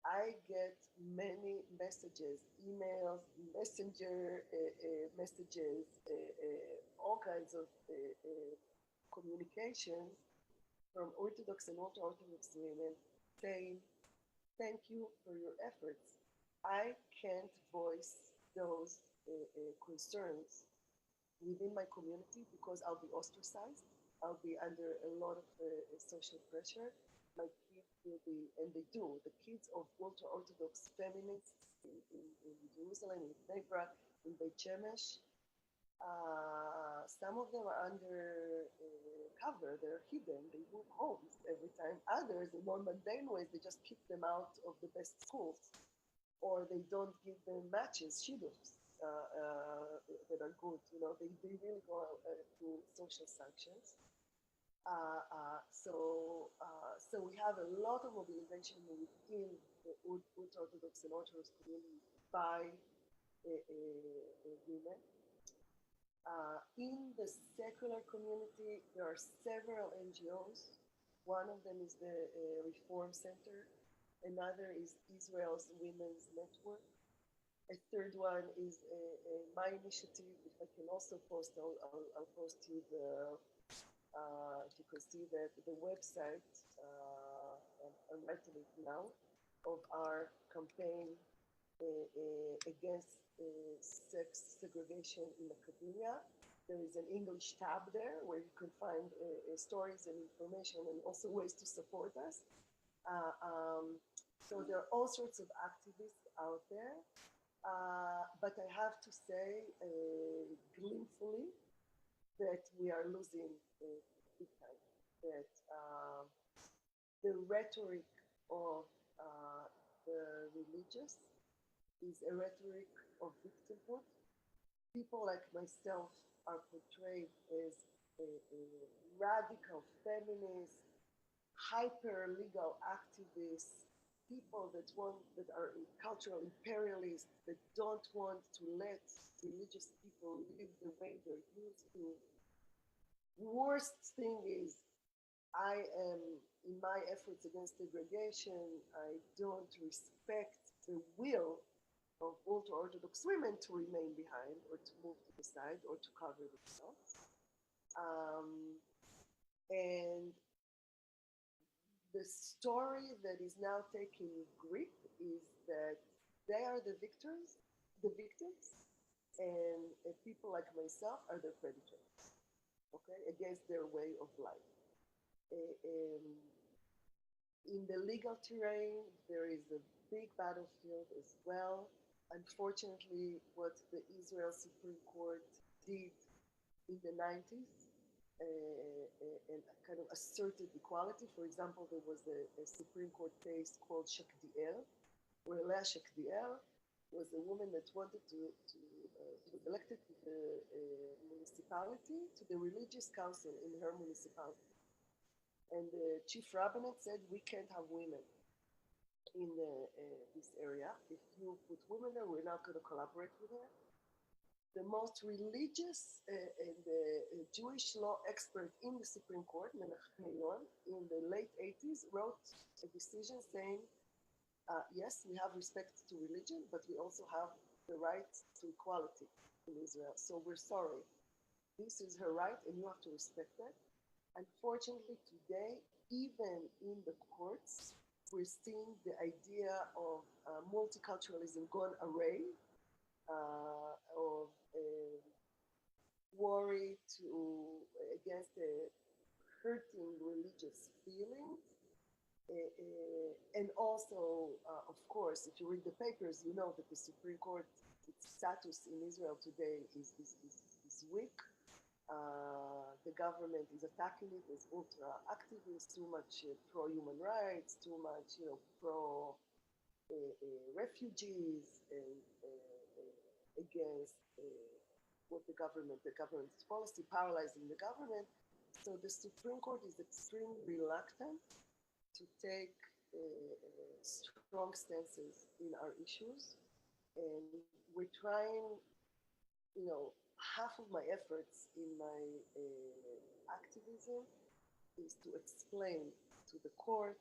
I get many messages, emails, messenger messages, all kinds of communications from Orthodox and ultra Orthodox women saying, thank you for your efforts. I can't voice those concerns within my community because I'll be ostracized. I'll be under a lot of social pressure. My kids will be, and they do, the kids of ultra Orthodox feminists in Jerusalem, in Bnei Brak, in Beit Shemesh, some of them are under cover, they're hidden, they move homes every time. Others, in more mundane ways, they just kick them out of the best schools, or they don't give them matches, shidduchs that are good. You know, they really go through social sanctions. So we have a lot of mobilization within the ultra-Orthodox and Orthodox community by women. In the secular community, there are several NGOs. One of them is the Reform Center. Another is Israel's Women's Network. A third one is my initiative, which I can also post. I'll post you if you can see that the website, I'm writing it now, of our campaign against sex segregation in academia. There is an English tab there where you can find stories and information and also ways to support us. So there are all sorts of activists out there. But I have to say, gleefully, that we are losing big time. That the rhetoric of the religious is a rhetoric of victimhood. People like myself are portrayed as a radical feminist, hyper legal activists, people that are cultural imperialists, that don't want to let religious people live the way they're used to. Worst thing is, I am, in my efforts against segregation, I don't respect the will of ultra-Orthodox women to remain behind or to move to the side or to cover themselves. And the story that is now taking grip is that they are the victims, and people like myself are the predators, okay, against their way of life. In the legal terrain, there is a big battlefield as well. Unfortunately, what the Israel Supreme Court did in the 90s and kind of asserted equality. For example, there was a Supreme Court case called Shakdiel, where Leah Shakdiel was a woman that wanted to be elected to the municipality, to the religious council in her municipality. And the chief rabbinate said, we can't have women in this area. If you put women there, we're not going to collaborate with her. The most religious and Jewish law expert in the Supreme Court, Menachem Einon, in the late 80s, wrote a decision saying, yes, we have respect to religion, but we also have the right to equality in Israel. So we're sorry. This is her right, and you have to respect that. Unfortunately, today, even in the courts, we're seeing the idea of multiculturalism gone array, of worry against hurting religious feelings. And also, of course, if you read the papers, you know that the Supreme Court, its status in Israel today is weak. The government is attacking it as ultra activists, too much pro-human rights, too much, pro-refugees, and against what the government's policy, paralyzing the government. So the Supreme Court is extremely reluctant to take strong stances in our issues. And we're trying, half of my efforts in my activism is to explain to the court,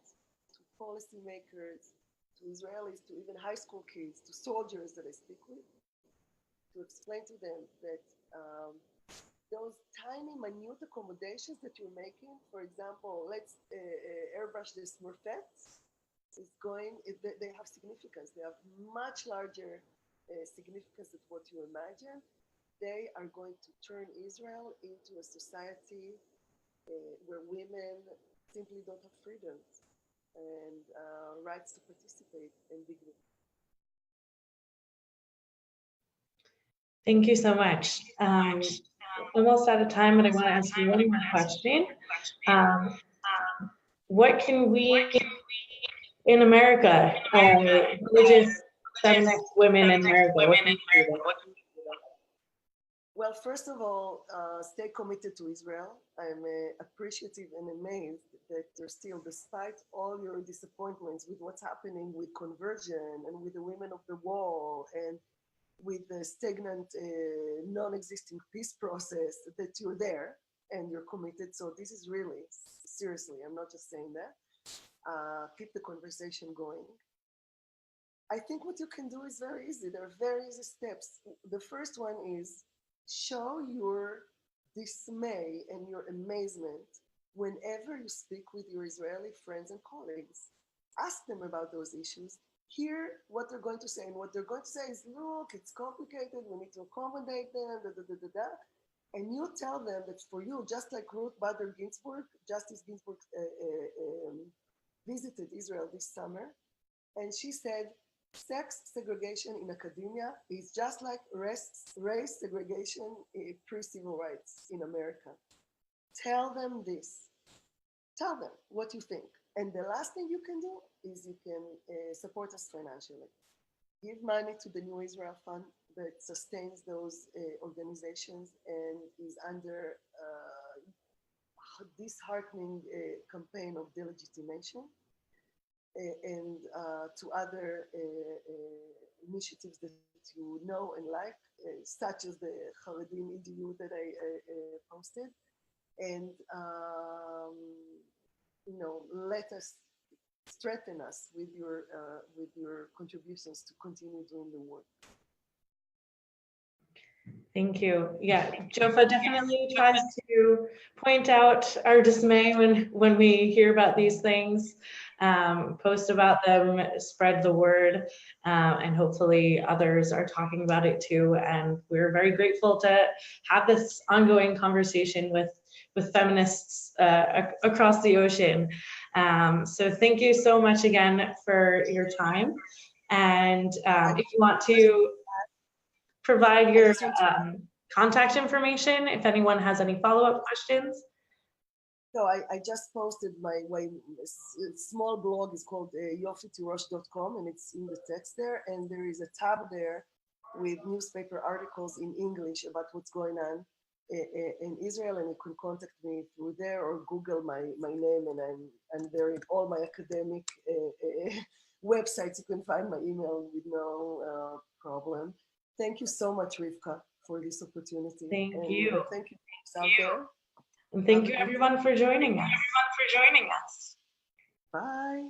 to policymakers, to Israelis, to even high school kids, to soldiers that I speak with, to explain to them that those tiny, minute accommodations that you're making, for example, let's airbrush the Smurfettes, they have significance. They have much larger significance than what you imagine. They are going to turn Israel into a society where women simply don't have freedoms and rights to participate and dignity. Thank you so much. Almost out of time, but I want to ask you one more question. What can we in America, religious feminist women in America, what can we do? Well, first of all, stay committed to Israel. I'm appreciative and amazed that you're still, despite all your disappointments with what's happening with conversion and with the women of the wall and with the stagnant, non-existing peace process, that you're there and you're committed. So this is really, seriously, I'm not just saying that. Keep the conversation going. I think what you can do is very easy. There are very easy steps. The first one is show your dismay and your amazement whenever you speak with your Israeli friends and colleagues. Ask them about those issues. Hear what they're going to say. And what they're going to say is, look, it's complicated. We need to accommodate them, da, da, da, da, da. And you tell them that for you, just like Ruth Bader Ginsburg, Justice Ginsburg visited Israel this summer, and she said, sex segregation in academia is just like race segregation pre-civil rights in America. Tell them this. Tell them what you think. And the last thing you can do is you can support us financially. Give money to the New Israel Fund that sustains those organizations and is under disheartening campaign of delegitimation. And to other initiatives that you know and like, such as the Haredim EDU that I posted. And, let us strengthen us with your contributions to continue doing the work. Thank you. Yeah, Jofa definitely tries to point out our dismay when we hear about these things, post about them, spread the word, and hopefully others are talking about it too. And we're very grateful to have this ongoing conversation with feminists across the ocean. So thank you so much again for your time. And if you want to provide your contact information if anyone has any follow-up questions. So I just posted my small blog is called yofitirosh.com, and it's in the text there. And there is a tab there with newspaper articles in English about what's going on in Israel, and you can contact me through there or Google my name, and I'm there in all my academic websites. You can find my email with no problem. Thank you so much, Rivka, for this opportunity. Thank And you. thank you out there. And thank you everyone for joining us. Bye.